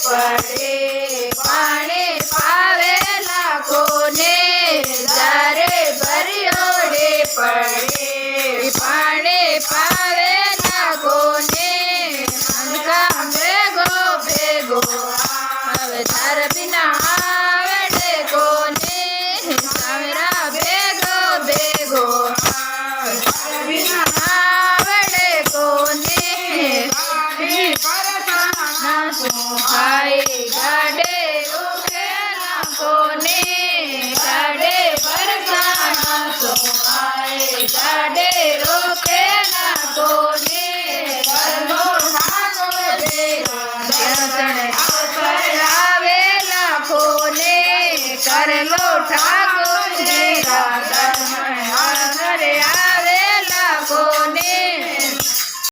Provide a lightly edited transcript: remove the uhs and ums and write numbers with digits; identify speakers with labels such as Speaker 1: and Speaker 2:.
Speaker 1: પડે પાણી પાવેલા કોને જ્યારે ભરિયોડે પડે પાણી પાવેલા કોને અંકા ભેગો ભેગો હવે તાર બિના આવડે કોને સાવરા ભેગો ભેગો તાર બિના આવડે કોને હાય ગાડે ઉકેલા કોને ગાડે પરસાના સોહાય ગાડે રોકેલા કોને કરલો ઠાકોર આવેલા કોને કરલો ઠાકોર